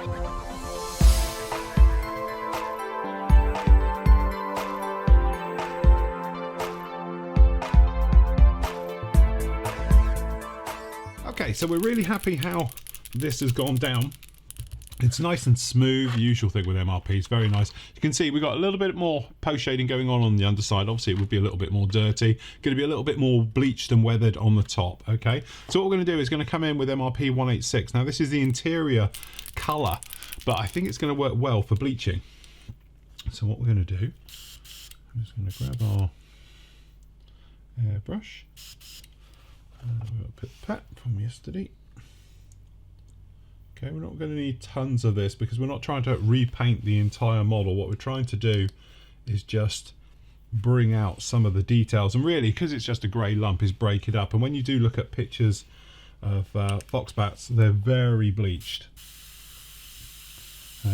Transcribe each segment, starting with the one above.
Okay, so we're really happy how this has gone down. It's nice and smooth, usual thing with MRPs, very nice. You can see we've got a little bit more post shading going on the underside. Obviously it would be a little bit more dirty, going to be a little bit more bleached and weathered on the top. Okay, so what we're going to do is going to come in with MRP 186. Now this is the interior colour, but I think it's going to work well for bleaching. So what we're going to do, I'm just going to grab our airbrush. We'll put that from yesterday. Okay, we're not going to need tons of this because we're not trying to repaint the entire model. What we're trying to do is just bring out some of the details, and really, because it's just a grey lump, is break it up. And when you do look at pictures of foxbats, they're very bleached.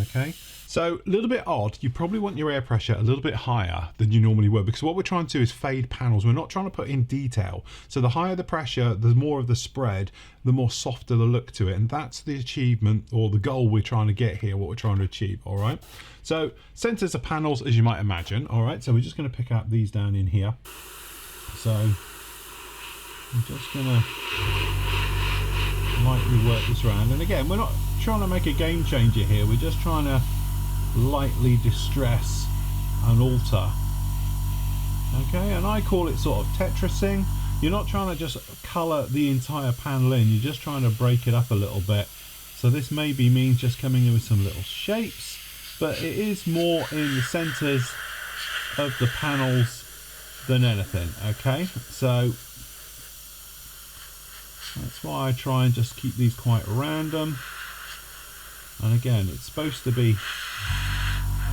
Okay, so a little bit odd. You probably want your air pressure a little bit higher than you normally would, because what we're trying to do is fade panels. We're not trying to put in detail. So the higher the pressure, the more of the spread, the more softer the look to it. And that's the achievement, or the goal we're trying to get here, what we're trying to achieve. All right. So centers of panels, as you might imagine. All right. So we're just going to pick out these down in here. So I'm just going to lightly work this around. And again, we're not trying to make a game changer here. We're just trying to lightly distress and alter. Okay, and I call it sort of Tetrising. You're not trying to just colour the entire panel in, you're just trying to break it up a little bit. So this maybe means just coming in with some little shapes, but it is more in the centres of the panels than anything. Okay, so that's why I try and just keep these quite random. And again, it's supposed to be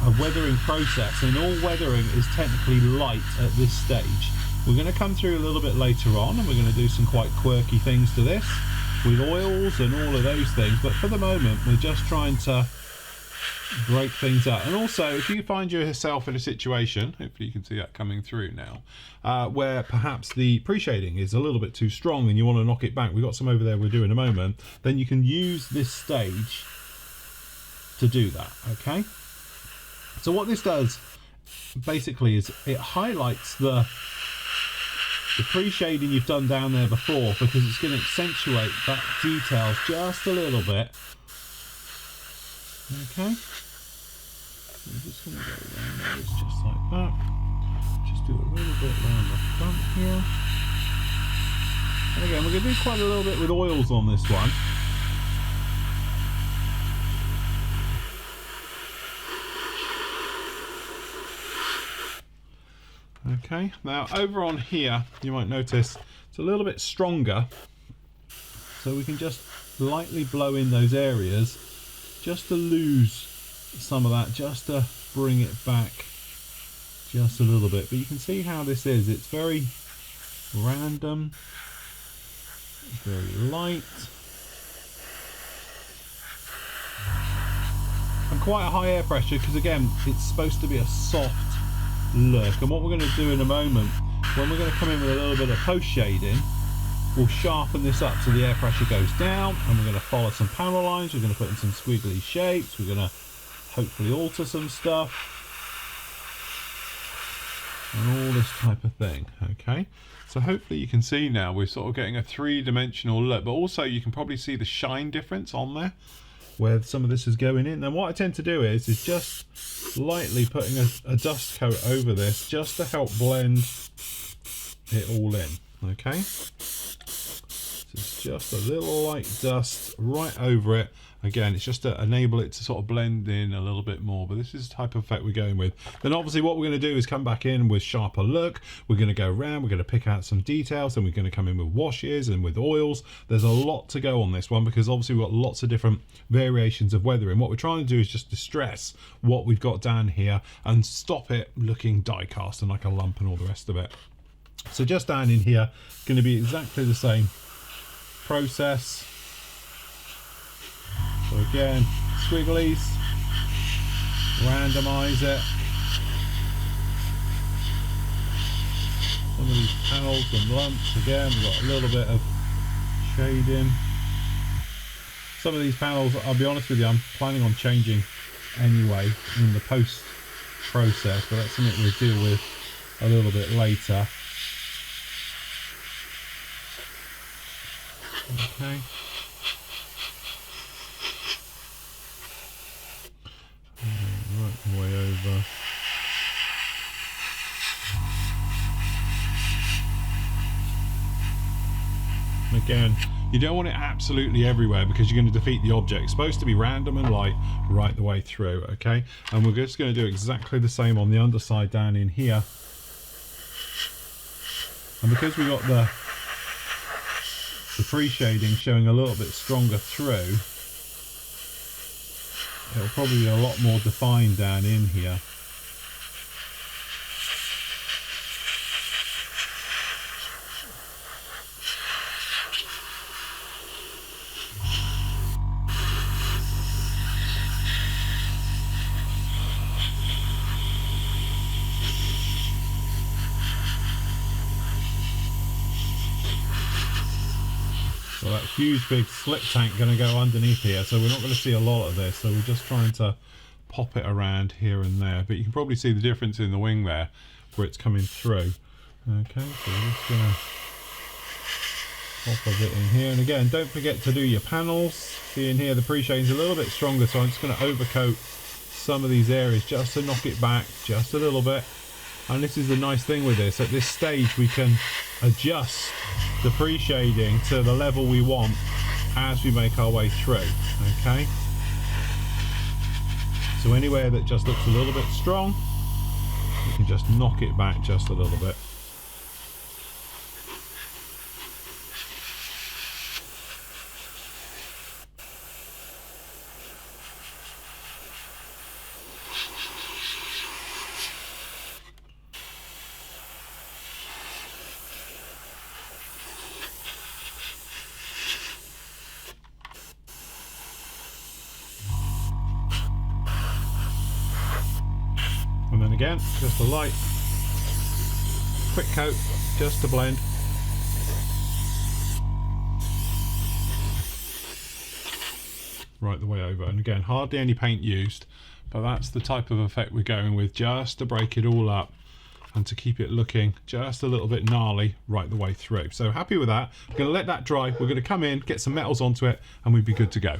a weathering process, and all weathering is technically light at this stage. We're going to come through a little bit later on, and we're going to do some quite quirky things to this with oils and all of those things, but for the moment we're just trying to break things up. And also, if you find yourself in a situation, hopefully you can see that coming through now, where perhaps the pre-shading is a little bit too strong and you want to knock it back, we've got some over there we'll do in a moment, then you can use this stage to do that. Okay, so what this does basically is it highlights the pre-shading you've done down there before, because it's going to accentuate that details just a little bit. Okay, so I'm just going to go around those just like that, just do a little bit around the front here, and again we're going to do quite a little bit with oils on this one. Okay, now over on here you might notice it's a little bit stronger, so we can just lightly blow in those areas just to lose some of that, just to bring it back just a little bit. But you can see how this is, it's very random, very light, and quite a high air pressure, because again it's supposed to be a soft look. And what we're going to do in a moment, when we're going to come in with a little bit of post shading, we'll sharpen this up so the air pressure goes down, and we're going to follow some panel lines, we're going to put in some squiggly shapes, we're going to hopefully alter some stuff and all this type of thing. Okay, so hopefully you can see now we're sort of getting a three-dimensional look, but also you can probably see the shine difference on there where some of this is going in. And what I tend to do is just lightly putting a dust coat over this just to help blend it all in. Okay, so it's just a little light dust right over it. Again, it's just to enable it to sort of blend in a little bit more, but this is the type of effect we're going with. Then obviously what we're going to do is come back in with sharper look. We're going to go around, we're going to pick out some details, and we're going to come in with washes and with oils. There's a lot to go on this one, because obviously we've got lots of different variations of weathering. What we're trying to do is just distress what we've got down here and stop it looking die cast and like a lump and all the rest of it. So just down in here, going to be exactly the same process. So again, squigglies, randomize it. Some of these panels and lumps, again, we've got a little bit of shading. Some of these panels, I'll be honest with you, I'm planning on changing anyway in the post process, but that's something we'll deal with a little bit later. Okay. Right the way over. Again, you don't want it absolutely everywhere because you're going to defeat the object. It's supposed to be random and light right the way through, okay? And we're just going to do exactly the same on the underside down in here. And because we got the pre-shading showing a little bit stronger through, it'll probably be a lot more defined down in here. So that huge big slip tank going to go underneath here, so we're not going to see a lot of this, so we're just trying to pop it around here and there, but you can probably see the difference in the wing there where it's coming through. Okay, so we're just going to pop a bit in here, and again, don't forget to do your panels. See in here the pre-shading's a little bit stronger, so I'm just going to overcoat some of these areas just to knock it back just a little bit. And this is the nice thing with this, at this stage we can adjust the pre-shading to the level we want as we make our way through, okay? So anywhere that just looks a little bit strong, you can just knock it back just a little bit. And then again, just a light, quick coat, just to blend. Right the way over, and again, hardly any paint used, but that's the type of effect we're going with, just to break it all up and to keep it looking just a little bit gnarly right the way through. So happy with that. We're going to let that dry, we're going to come in, get some metals onto it, and we'd be good to go.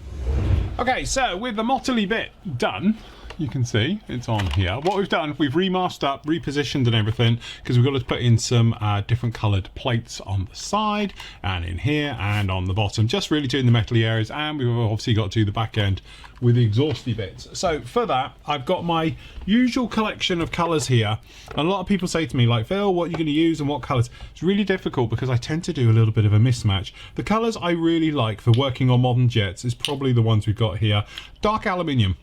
Okay, so with the mottly bit done, you can see it's on here. What we've done, we've remasked up, repositioned and everything, because we've got to put in some different coloured plates on the side and in here and on the bottom, just really doing the metally areas, and we've obviously got to do the back end with the exhausty bits. So for that, I've got my usual collection of colours here. A lot of people say to me, like, Phil, what are you going to use and what colours? It's really difficult because I tend to do a little bit of a mismatch. The colours I really like for working on modern jets is probably the ones we've got here. Dark aluminium.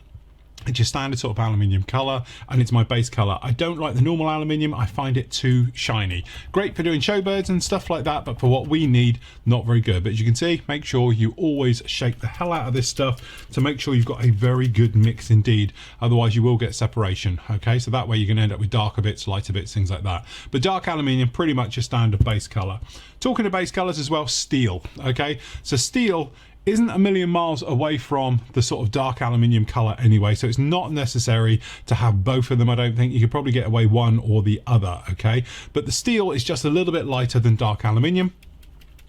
It's your standard sort of aluminium colour, and it's my base colour. I don't like the normal aluminium, I find it too shiny. Great for doing showbirds and stuff like that, but for what we need, not very good. But as you can see, make sure you always shake the hell out of this stuff to make sure you've got a very good mix indeed, otherwise you will get separation, okay? So that way you're going to end up with darker bits, lighter bits, things like that. But dark aluminium, pretty much your standard base colour. Talking of base colours as well, steel, okay? So steel isn't a million miles away from the sort of dark aluminium color anyway, so it's not necessary to have both of them. I don't think you could probably get away one or the other, okay? But the steel is just a little bit lighter than dark aluminium,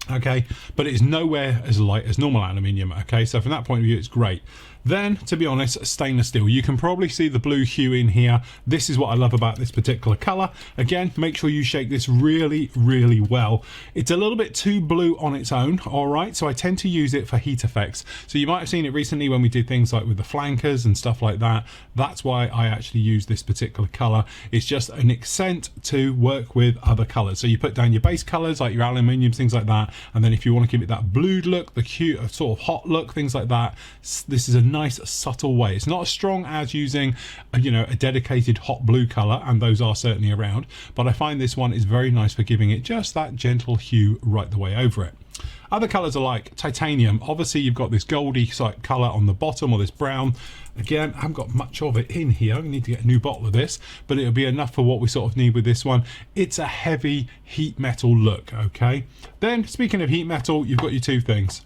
okay, but it's nowhere as light as normal aluminium, okay? So from that point of view, it's great. Then, to be honest, stainless steel. You can probably see the blue hue in here. This is what I love about this particular color. Again, make sure you shake this really, really well. It's a little bit too blue on its own, all right? So I tend to use it for heat effects. So you might have seen it recently when we did things like with the flankers and stuff like that. That's why I actually use this particular color. It's just an accent to work with other colors. So you put down your base colors, like your aluminium, things like that. And then if you want to give it that blued look, the cute sort of hot look, things like that, this is a nice subtle way. It's not as strong as using a dedicated hot blue color, and those are certainly around, but I find this one is very nice for giving it just that gentle hue right the way over it. Other colors are like titanium. Obviously you've got this goldy color on the bottom, or this brown. Again, I haven't got much of it in here. I need to get a new bottle of this, but it'll be enough for what we sort of need with this one. It's a heavy heat metal look, okay? Then speaking of heat metal, you've got your two things.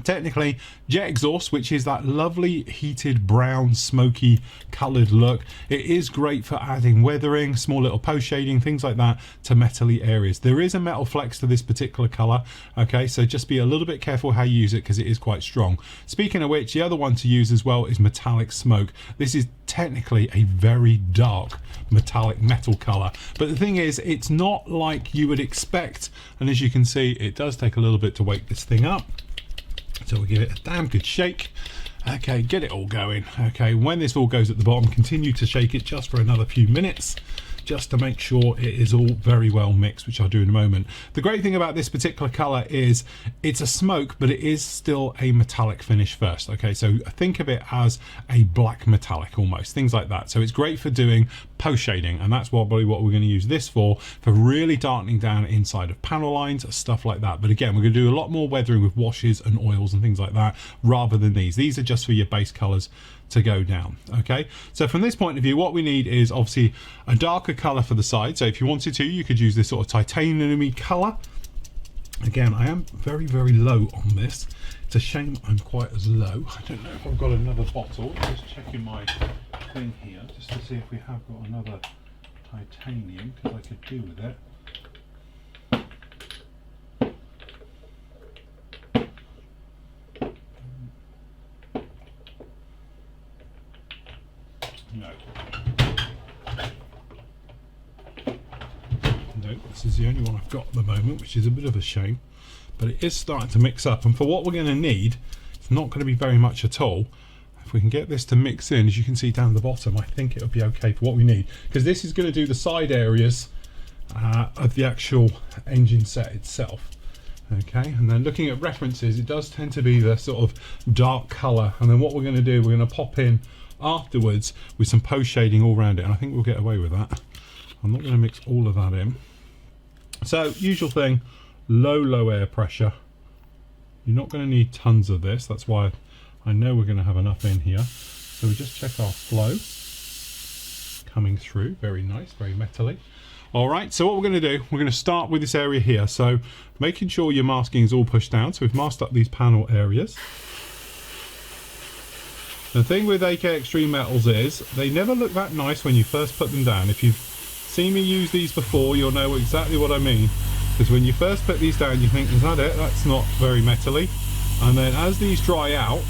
Technically, jet exhaust, which is that lovely heated brown smoky coloured look, it is great for adding weathering, small little post shading, things like that to metally areas. There is a metal flex to this particular colour, okay, so just be a little bit careful how you use it because it is quite strong. Speaking of which, the other one to use as well is metallic smoke. This is technically a very dark metallic metal colour, but the thing is, it's not like you would expect, and as you can see, it does take a little bit to wake this thing up. So we'll give it a damn good shake. Okay, get it all going. Okay, when this all goes at the bottom, continue to shake it just for another few minutes, just to make sure it is all very well mixed, which I'll do in a moment. The great thing about this particular color is it's a smoke, but it is still a metallic finish first. Okay, so think of it as a black metallic almost, things like that. So it's great for doing post shading, and that's probably what we're going to use this for really darkening down inside of panel lines, stuff like that. But again, we're going to do a lot more weathering with washes and oils and things like that rather than these. These are just for your base colors to go down. Okay, so from this point of view, what we need is obviously a darker color for the side. So if you wanted to, you could use this sort of titanium-y color. Again, I am very low on this. It's a shame I'm quite as low. I don't know if I've got another bottle. Just checking my thing here just to see if we have got another titanium, because I could do with it. No. No, this is the only one I've got at the moment, which is a bit of a shame, but it is starting to mix up, and for what we're going to need, it's not going to be very much at all. If we can get this to mix in, as you can see down the bottom, I think it'll be okay for what we need, because this is going to do the side areas of the actual engine set itself. Okay, and then looking at references, it does tend to be the sort of dark color, and then what we're going to do, we're going to pop in afterwards with some post shading all around it, and I think we'll get away with that. I'm not going to mix all of that in. So usual thing, low air pressure. You're not going to need tons of this, that's why I know we're going to have enough in here. So we just check our flow coming through, very nice, very metally. All right, so what we're going to do, we're going to start with this area here. So making sure your masking is all pushed down. So we've masked up these panel areas. The thing with AK Extreme Metals is they never look that nice when you first put them down. If you've seen me use these before, you'll know exactly what I mean. Because when you first put these down, you think, is that it? That's not very metally. And then as these dry out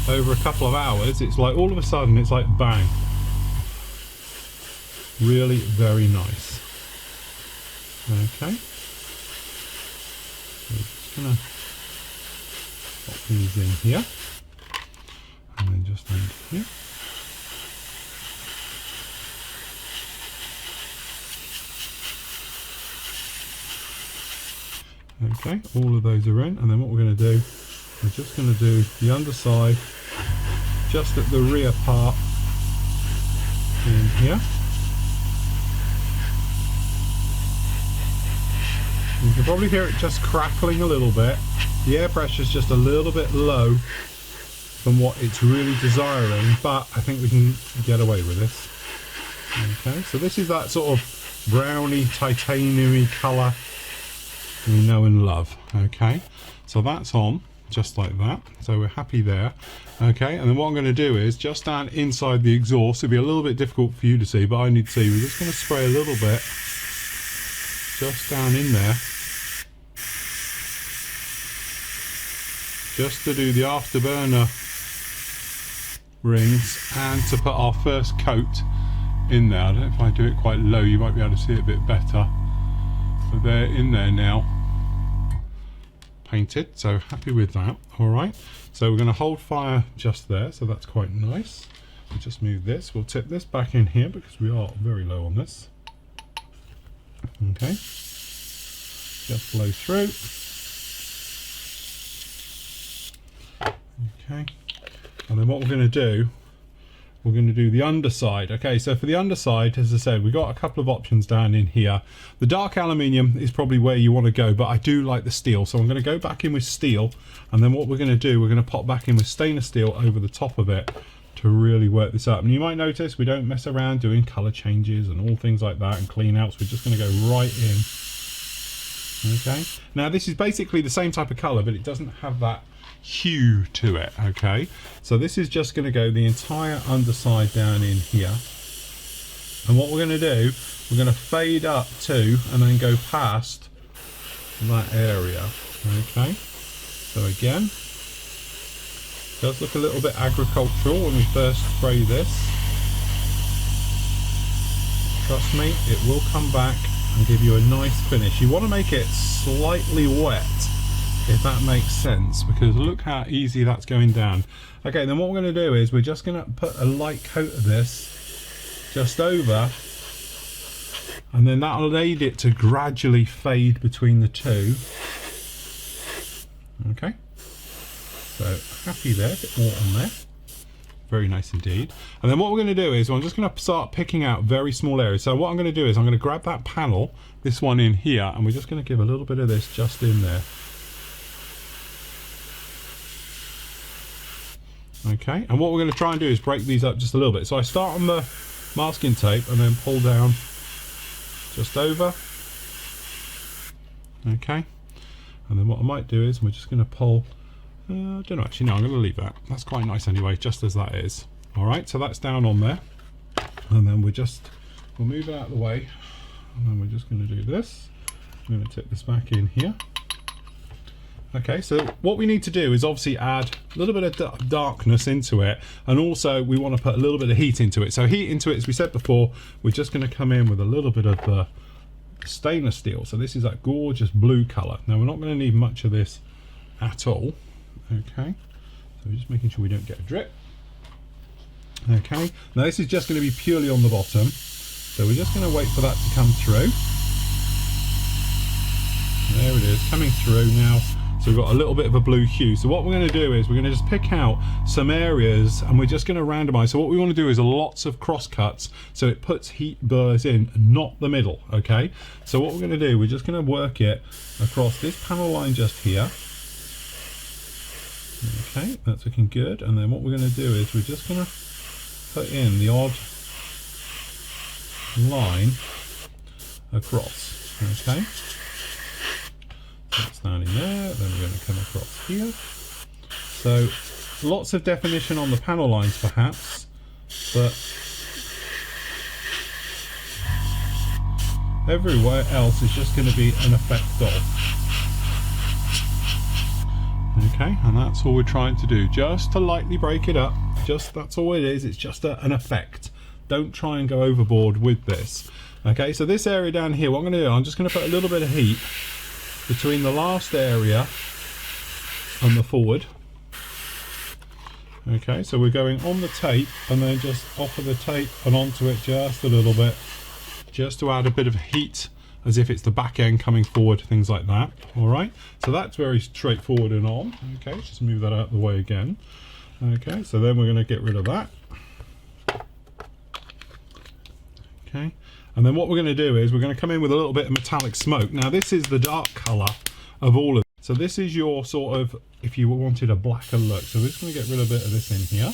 over a couple of hours, it's like all of a sudden it's like bang. Really very nice. Okay. So I'm just gonna pop these in here. And then just under here. Okay, all of those are in, and then what we're going to do, we're just going to do the underside just at the rear part in here. You can probably hear it just crackling a little bit. The air pressure is just a little bit low from what it's really desiring, but I think we can get away with this. Okay, so this is that sort of browny, titanium-y colour we know and love. Okay, so that's on just like that, so we're happy there. Okay, and then what I'm going to do is just down inside the exhaust, it'll be a little bit difficult for you to see, but I need to see, we're just going to spray a little bit just down in there, just to do the afterburner rings and to put our first coat in there. I don't know if I do it quite low, you might be able to see it a bit better, but they're in there now, painted, so happy with that. All right, so we're going to hold fire just there, so that's quite nice. We'll just move this, we'll tip this back in here because we are very low on this. Okay, just blow through. Okay, and then what we're going to do, we're going to do the underside. Okay, so for the underside, as I said, we've got a couple of options down in here. The dark aluminium is probably where you want to go, but I do like the steel, so I'm going to go back in with steel, and then what we're going to do, we're going to pop back in with stainless steel over the top of it to really work this up. And you might notice we don't mess around doing color changes and all things like that and clean outs. We're just going to go right in. Okay, now this is basically the same type of color, but it doesn't have that hue to it. Okay, so this is just going to go the entire underside down in here, and what we're going to do, we're going to fade up to and then go past that area. Okay, so again, it does look a little bit agricultural when we first spray this. Trust me, it will come back and give you a nice finish. You want to make it slightly wet, if that makes sense, because look how easy that's going down. Okay, then what we're going to do is we're just going to put a light coat of this just over, and then that'll aid it to gradually fade between the two. Okay, so happy there, a bit more on there. Very nice indeed. And then what we're going to do is I'm just going to start picking out very small areas. So what I'm going to do is I'm going to grab that panel, this one in here, and we're just going to give a little bit of this just in there. Okay, and what we're going to try and do is break these up just a little bit. So I start on the masking tape and then pull down just over. Okay, and then what I might do is we're just going to pull, I don't know, actually no, I'm going to leave that. That's quite nice anyway, just as that is. Alright, so that's down on there, and then we'll move it out of the way, and then we're just going to do this. I'm going to tip this back in here. Okay, so what we need to do is obviously add a little bit of darkness into it, and also we want to put a little bit of heat into it. So heat into it, as we said before, we're just going to come in with a little bit of stainless steel. So this is that gorgeous blue colour. Now we're not going to need much of this at all. Okay, so we're just making sure we don't get a drip. Okay, now this is just going to be purely on the bottom, so we're just going to wait for that to come through. There it is, coming through now. So we've got a little bit of a blue hue. So what we're going to do is we're going to just pick out some areas and we're just going to randomize. So what we want to do is lots of cross cuts so it puts heat burrs in, not the middle. Okay, so what we're going to do, we're just going to work it across this panel line just here. Okay, that's looking good. And then what we're going to do is we're just going to put in the odd line across. Okay, that's down in there, then we're going to come across here. So lots of definition on the panel lines perhaps, but everywhere else is just going to be an effect of. Okay, and that's all we're trying to do, just to lightly break it up. Just, that's all it is, it's just an effect. Don't try and go overboard with this. Okay, so this area down here, what I'm going to do, I'm just going to put a little bit of heat between the last area and the forward. Okay, so we're going on the tape and then just off of the tape and onto it just a little bit, just to add a bit of heat as if it's the back end coming forward, things like that. Alright, so that's very straightforward and on. Okay, just move that out of the way again. Okay, so then we're going to get rid of that. Okay, and then what we're going to do is we're going to come in with a little bit of metallic smoke. Now this is the dark colour of all of it. So this is your sort of, if you wanted a blacker look. So we're just going to get rid of a bit of this in here.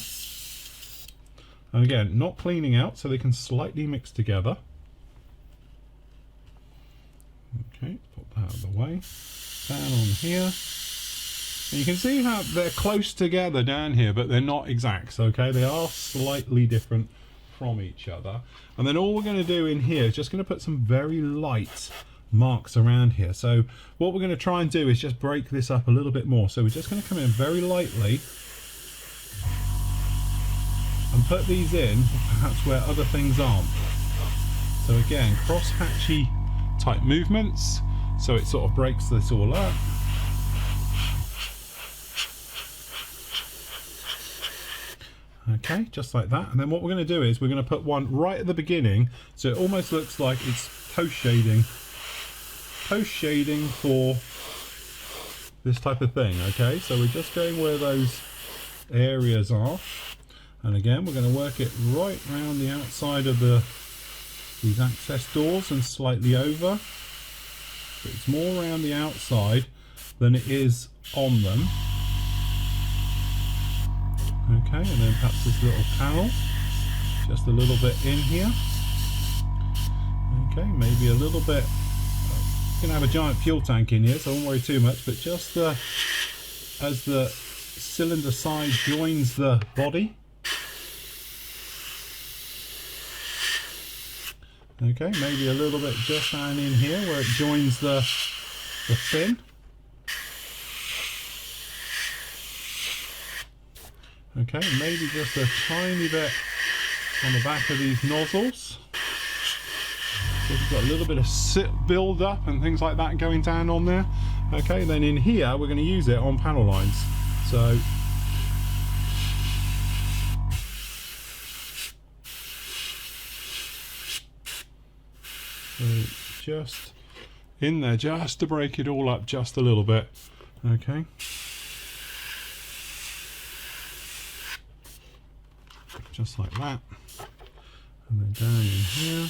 And again, not cleaning out so they can slightly mix together. Okay, put that out of the way. Down on here. And you can see how they're close together down here, but they're not exact, okay? They are slightly different from each other. And then all we're going to do in here is just going to put some very light marks around here. So what we're going to try and do is just break this up a little bit more. So we're just going to come in very lightly and put these in perhaps where other things aren't. So again, cross-hatchy type movements, so it sort of breaks this all up. Okay, just like that. And then what we're going to do is we're going to put one right at the beginning, so it almost looks like it's post shading for this type of thing. Okay, so we're just going where those areas are, and again we're going to work it right round the outside of these access doors and slightly over. So it's more around the outside than it is on them. Okay, and then perhaps this little panel, just a little bit in here. Okay, maybe a little bit. Going to have a giant fuel tank in here, so I won't worry too much, but just as the cylinder side joins the body. Okay, maybe a little bit just down in here where it joins the fin. Okay, maybe just a tiny bit on the back of these nozzles. So we've got a little bit of build up and things like that going down on there. Okay, then in here we're going to use it on panel lines. So just in there, just to break it all up just a little bit. Okay. Just like that. And then down in here.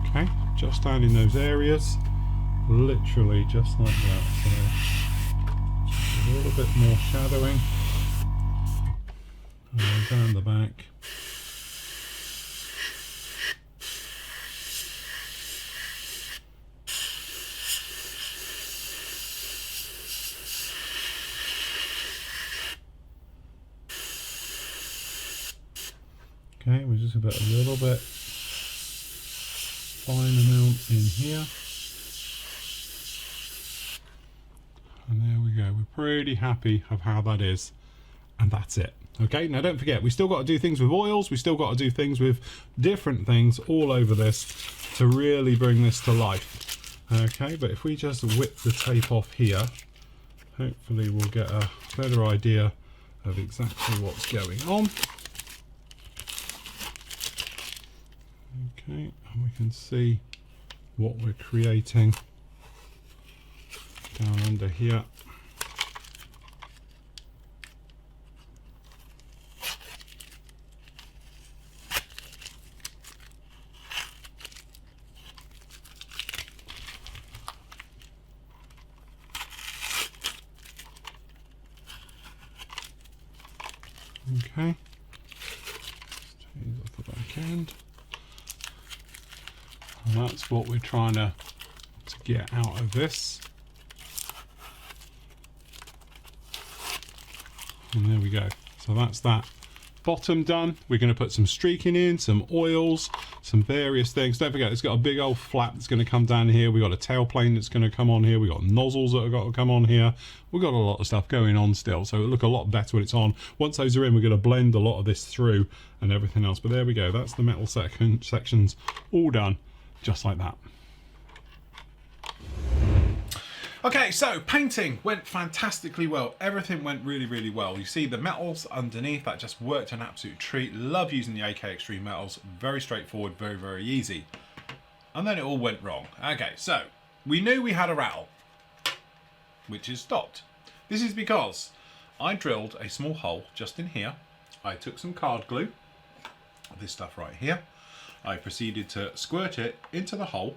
Okay, just down in those areas. Literally just like that. So just a little bit more shadowing. And then down the back. Okay, we're just about a little bit fine amount in here. And there we go. We're pretty happy of how that is. And that's it. Okay, now don't forget, we still got to do things with oils. We still got to do things with different things all over this to really bring this to life. Okay, but if we just whip the tape off here, hopefully we'll get a better idea of exactly what's going on. Okay, and we can see what we're creating down under here. Okay, let's take off the back end. And that's what we're trying to get out of this. And there we go. So that's that bottom done. We're going to put some streaking in, some oils, some various things. Don't forget, it's got a big old flap that's going to come down here. We've got a tailplane that's going to come on here. We've got nozzles that have got to come on here. We've got a lot of stuff going on still, so it'll look a lot better when it's on. Once those are in, we're going to blend a lot of this through and everything else. But there we go. That's the metal sections all done. Just like that. Okay, so painting went fantastically well. Everything went really, really well. You see the metals underneath, that just worked an absolute treat. Love using the AK Extreme metals. Very straightforward, very, very easy. And then it all went wrong. Okay, so we knew we had a rattle, which is stopped. This is because I drilled a small hole just in here. I took some card glue, this stuff right here. I proceeded to squirt it into the hole,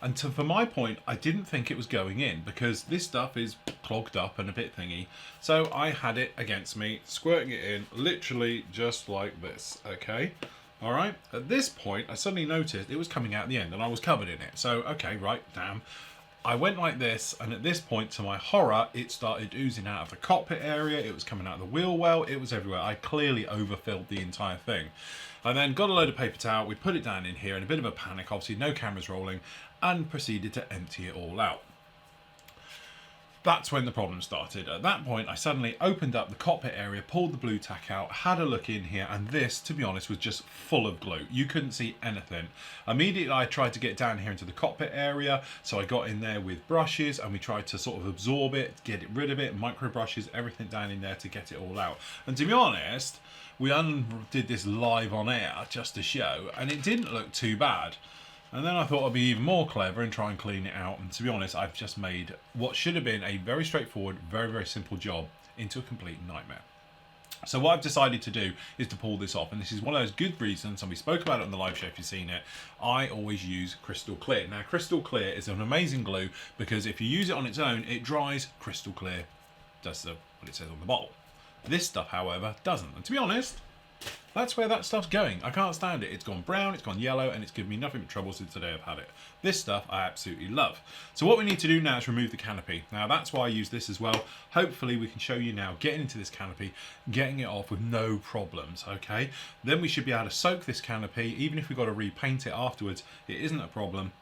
and for my point, I didn't think it was going in because this stuff is clogged up and a bit thingy. So I had it against me, squirting it in literally just like this, okay? All right, at this point, I suddenly noticed it was coming out the end and I was covered in it. So, okay, right, damn. I went like this, and at this point, to my horror, it started oozing out of the cockpit area, it was coming out of the wheel well, it was everywhere. I clearly overfilled the entire thing. I then got a load of paper towel, we put it down in here in a bit of a panic, obviously no cameras rolling, and proceeded to empty it all out. That's when the problem started. At that point, I suddenly opened up the cockpit area, pulled the blue tack out, had a look in here, and this, to be honest, was just full of glue. You couldn't see anything. Immediately, I tried to get down here into the cockpit area, so I got in there with brushes, and we tried to sort of absorb it, get it rid of it, micro brushes, everything down in there to get it all out. And to be honest, we did this live on air just to show, and it didn't look too bad. And then I thought I'd be even more clever and try and clean it out. And to be honest, I've just made what should have been a very straightforward, very, very simple job into a complete nightmare. So what I've decided to do is to pull this off. And this is one of those good reasons, and we spoke about it on the live show if you've seen it, I always use Crystal Clear. Now, Crystal Clear is an amazing glue because if you use it on its own, it dries crystal clear. That's what it says on the bottle. This stuff, however, doesn't. And to be honest, that's where that stuff's going. I can't stand it. It's gone brown, it's gone yellow, and it's given me nothing but trouble since the day I've had it. This stuff I absolutely love. So what we need to do now is remove the canopy. Now that's why I use this as well. Hopefully we can show you now getting into this canopy, getting it off with no problems, okay? Then we should be able to soak this canopy. Even if we've got to repaint it afterwards, it isn't a problem.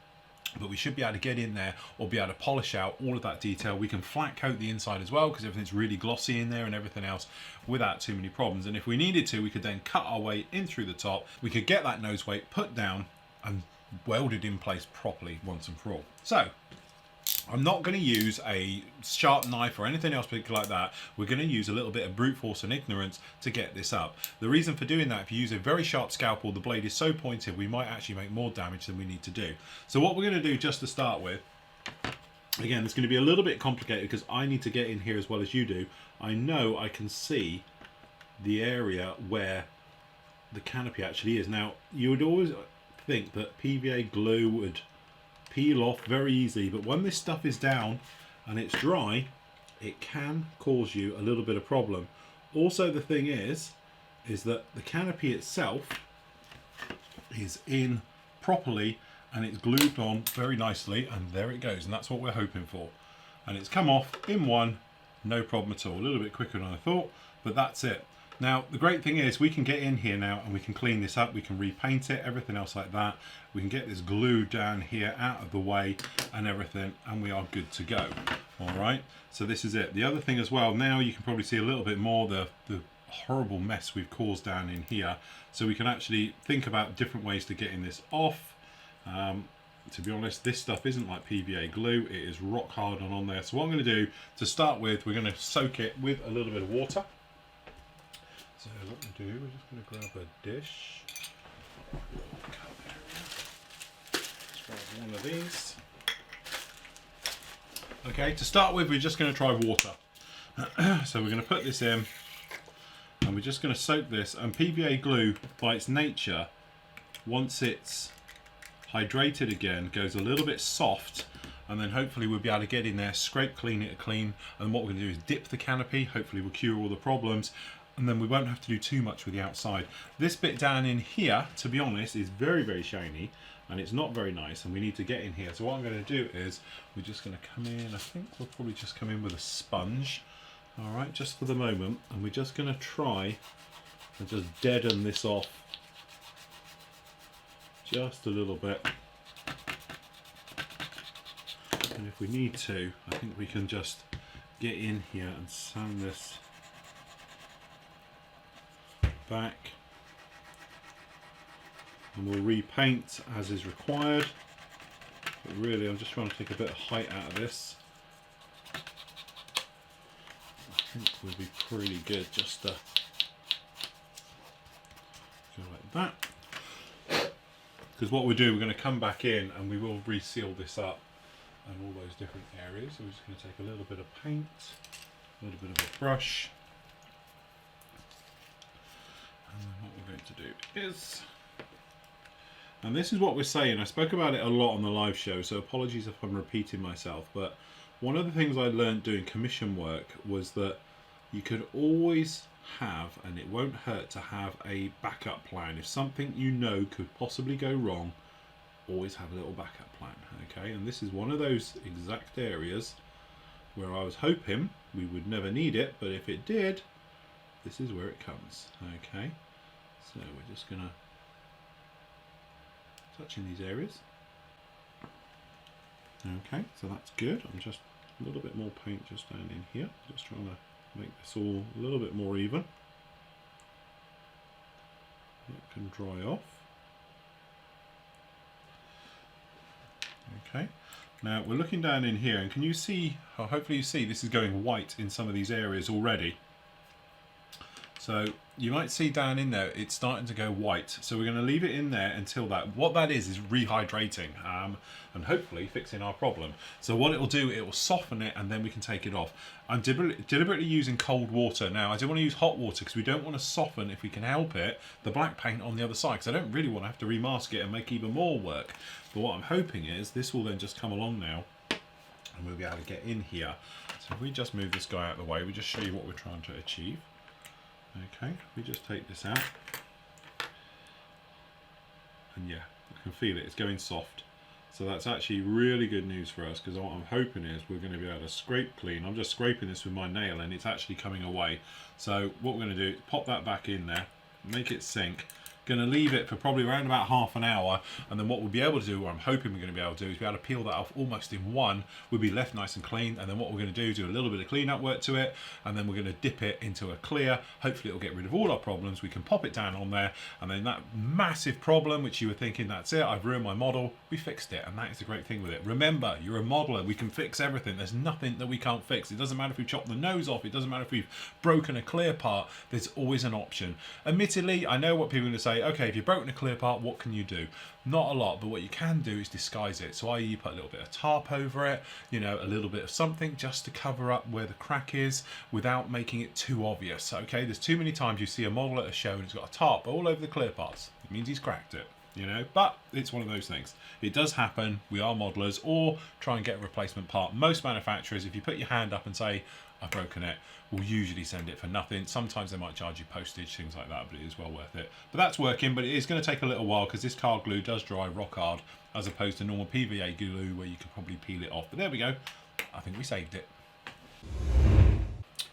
But we should be able to get in there or be able to polish out all of that detail. We can flat coat the inside as well because everything's really glossy in there and everything else without too many problems. And if we needed to, we could then cut our way in through the top. We could get that nose weight put down and welded in place properly once and for all. So I'm not going to use a sharp knife or anything else like that. We're going to use a little bit of brute force and ignorance to get this up. The reason for doing that, if you use a very sharp scalpel, the blade is so pointed we might actually make more damage than we need to do. So what we're going to do just to start with, again, it's going to be a little bit complicated because I need to get in here as well as you do. I know I can see the area where the canopy actually is. Now, you would always think that PVA glue would peel off very easily, but when this stuff is down and it's dry, it can cause you a little bit of problem. Also, the thing is that the canopy itself is in properly and it's glued on very nicely, and there it goes, and that's what we're hoping for. And it's come off in one, no problem at all. A little bit quicker than I thought, but that's it. Now, the great thing is we can get in here now and we can clean this up, we can repaint it, everything else like that. We can get this glue down here out of the way and everything, and we are good to go. All right, so this is it. The other thing as well, now you can probably see a little bit more the horrible mess we've caused down in here. So we can actually think about different ways to getting this off. To be honest, this stuff isn't like PVA glue, it is rock hard on there. So what I'm going to do to start with, we're going to soak it with a little bit of water. So what we do, we're just going to grab a dish. Let's grab one of these. Okay, to start with, we're just going to try water. So we're going to put this in, and we're just going to soak this. And PVA glue, by its nature, once it's hydrated again, goes a little bit soft, and then hopefully we'll be able to get in there, scrape clean it clean, and what we're going to do is dip the canopy. Hopefully we'll cure all the problems, and then we won't have to do too much with the outside. This bit down in here, to be honest, is very, very shiny, and it's not very nice, and we need to get in here. So what I'm going to do is we're just going to come in, I think we'll probably just come in with a sponge, all right, just for the moment, and we're just going to try and just deaden this off just a little bit. And if we need to, I think we can just get in here and sand this back, and we'll repaint as is required. But really, I'm just trying to take a bit of height out of this. I think we'll be pretty good just to go like that. Because what we'll do, we're going to come back in and we will reseal this up and all those different areas. So we're just going to take a little bit of paint, a little bit of a brush, and then what we're going to do is, and this is what we're saying, I spoke about it a lot on the live show, so apologies if I'm repeating myself, but one of the things I learned doing commission work was that you could always have, and it won't hurt to have, a backup plan. If something you know could possibly go wrong, always have a little backup plan, okay? And this is one of those exact areas where I was hoping we would never need it, but if it did, this is where it comes, okay? So we're just gonna touch in these areas. Okay, so that's good. I'm just a little bit more paint just down in here, just trying to make this all a little bit more even. It can dry off. Okay, now we're looking down in here, and can you see, or hopefully you see, this is going white in some of these areas already. So you might see down in there, it's starting to go white. So we're going to leave it in there until that. What that is rehydrating and hopefully fixing our problem. So what it will do, it will soften it, and then we can take it off. I'm deliberately using cold water. Now I do want to use hot water because we don't want to soften, if we can help it, the black paint on the other side, because I don't really want to have to remask it and make even more work. But what I'm hoping is this will then just come along now, and we'll be able to get in here. So if we just move this guy out of the way, we just show you what we're trying to achieve. Okay, we just take this out. And yeah, I can feel it, it's going soft. So that's actually really good news for us, because what I'm hoping is we're going to be able to scrape clean. I'm just scraping this with my nail and it's actually coming away. So what we're going to do is pop that back in there, make it sink. Going to leave it for probably around about half an hour, and then what we'll be able to do, or I'm hoping we're going to be able to do, is be able to peel that off almost in one. We'll be left nice and clean, and then what we're going to do a little bit of clean up work to it, and then we're going to dip it into a clear. Hopefully it'll get rid of all our problems. We can pop it down on there, and then that massive problem which you were thinking, that's it, I've ruined my model, we fixed it. And that is the great thing with it. Remember, you're a modeler, we can fix everything. There's nothing that we can't fix. It doesn't matter if we chop the nose off, it doesn't matter if we've broken a clear part, there's always an option. Admittedly, I know what people are going to say, okay, if you've broken a clear part, what can you do? Not a lot, but what you can do is disguise it. So i.e. you put a little bit of tarp over it, you know, a little bit of something just to cover up where the crack is without making it too obvious. Okay, there's too many times you see a model at a show and it's got a tarp all over the clear parts. It means he's cracked it, you know, but it's one of those things. It does happen, we are modelers, or try and get a replacement part. Most manufacturers, if you put your hand up and say, I've broken it, will usually send it for nothing. Sometimes they might charge you postage, things like that, but it is well worth it. But that's working, but it is going to take a little while because this card glue does dry rock hard, as opposed to normal PVA glue where you can probably peel it off. But there we go. I think we saved it.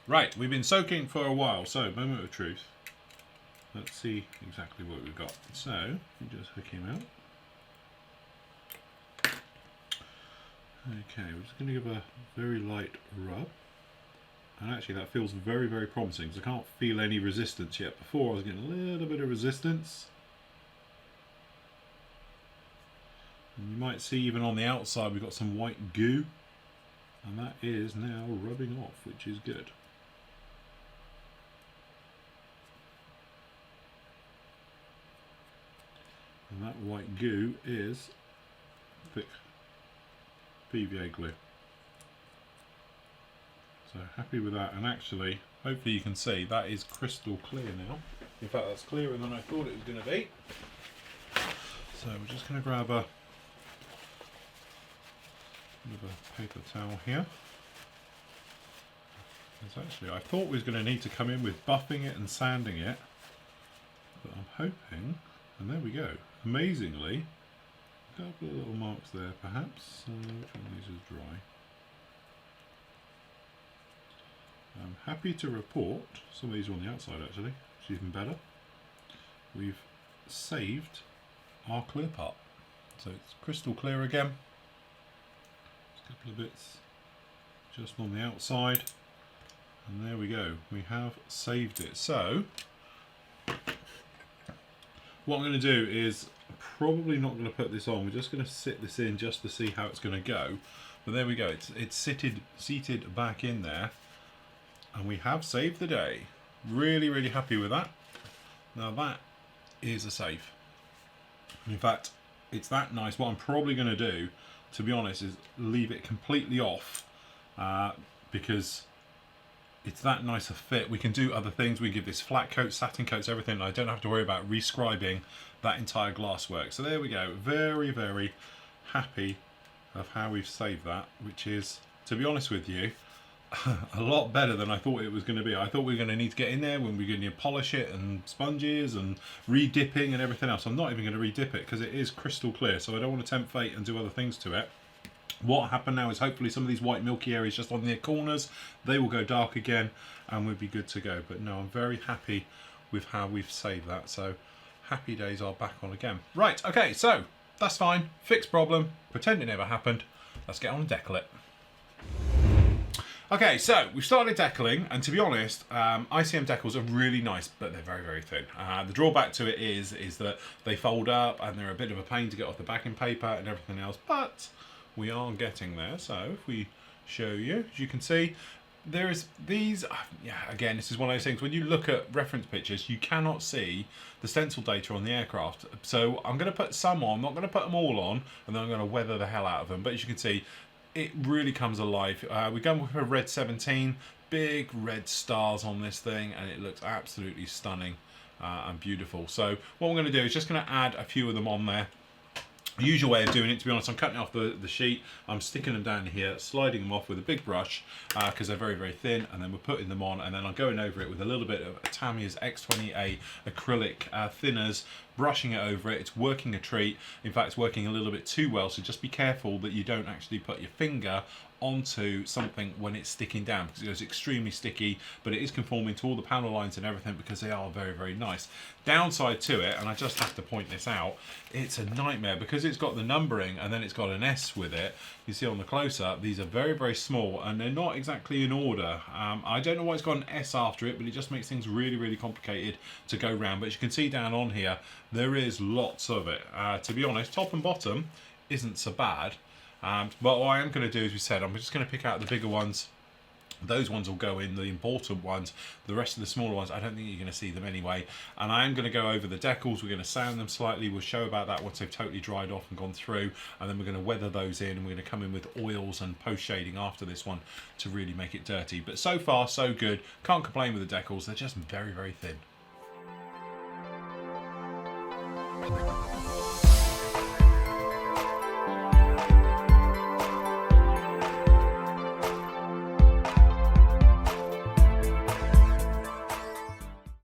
Right, we've been soaking for a while, so moment of truth. Let's see exactly what we've got. So, you just hook him out. Okay, we're just going to give a very light rub. And actually that feels very, very promising because I can't feel any resistance yet. Before I was getting a little bit of resistance. And you might see even on the outside we've got some white goo. And that is now rubbing off, which is good. And that white goo is thick PVA glue. So happy with that, and actually, hopefully you can see that is crystal clear now. In fact, that's clearer than I thought it was going to be. So we're just going to grab a paper towel here. Because actually, I thought we was going to need to come in with buffing it and sanding it, but I'm hoping, and there we go. Amazingly, a couple of little marks there, perhaps. Which one of these is dry? I'm happy to report, some of these are on the outside actually, which is even better. We've saved our clear part. So it's crystal clear again. Just a couple of bits just on the outside. And there we go, we have saved it. So, what I'm going to do is, probably not going to put this on, we're just going to sit this in just to see how it's going to go. But there we go, it's seated back in there. And we have saved the day. Really, really happy with that. Now that is a save. In fact, it's that nice. What I'm probably going to do, to be honest, is leave it completely off because it's that nice a fit. We can do other things. We give this flat coat, satin coats, everything. I don't have to worry about rescribing that entire glasswork. So there we go. Very, very happy of how we've saved that, which is, to be honest with you, a lot better than I thought it was going to be. I thought we were going to need to get in there when we're going to polish it and sponges and re-dipping and everything else. I'm not even going to re-dip it because it is crystal clear, so I don't want to tempt fate and do other things to it. What happened now is hopefully some of these white milky areas just on the corners, they will go dark again and we'll be good to go. But no, I'm very happy with how we've saved that. So happy days are back on again. Right, okay, so that's fine. Fixed problem. Pretend it never happened. Let's get on and decal it. Okay, so we've started decaling, and to be honest, ICM decals are really nice, but they're very, very thin. The drawback to it is that they fold up, and they're a bit of a pain to get off the backing paper and everything else, but we are getting there. So if we show you, as you can see, there is these, yeah, again, this is one of those things, when you look at reference pictures, you cannot see the stencil data on the aircraft. So I'm going to put some on, not going to put them all on, and then I'm going to weather the hell out of them, but as you can see, it really comes alive. We're going with a red 17, big red stars on this thing, and it looks absolutely stunning and beautiful. So what we're going to do is just going to add a few of them on there. Usual way of doing it, to be honest, I'm cutting off the sheet, I'm sticking them down here, sliding them off with a big brush because they're very, very thin, and then we're putting them on, and then I'm going over it with a little bit of Tamiya's X20A acrylic thinners, brushing it over it. It's working a treat. In fact, it's working a little bit too well, so just be careful that you don't actually put your finger onto something when it's sticking down, because it goes extremely sticky, but it is conforming to all the panel lines and everything because they are very, very nice. Downside to it, and I just have to point this out, it's a nightmare because it's got the numbering and then it's got an S with it. You see on the close-up, these are very, very small and they're not exactly in order. I don't know why it's got an S after it, but it just makes things really, really complicated to go round. But as you can see down on here, there is lots of it. To be honest, top and bottom isn't so bad. But what I am going to do, as we said, I'm just going to pick out the bigger ones. Those ones will go in, the important ones. The rest of the smaller ones, I don't think you're going to see them anyway. And I am going to go over the decals. We're going to sand them slightly. We'll show about that once they've totally dried off and gone through. And then we're going to weather those in, and we're going to come in with oils and post shading after this one to really make it dirty. But so far, so good. Can't complain with the decals. They're just very, very thin.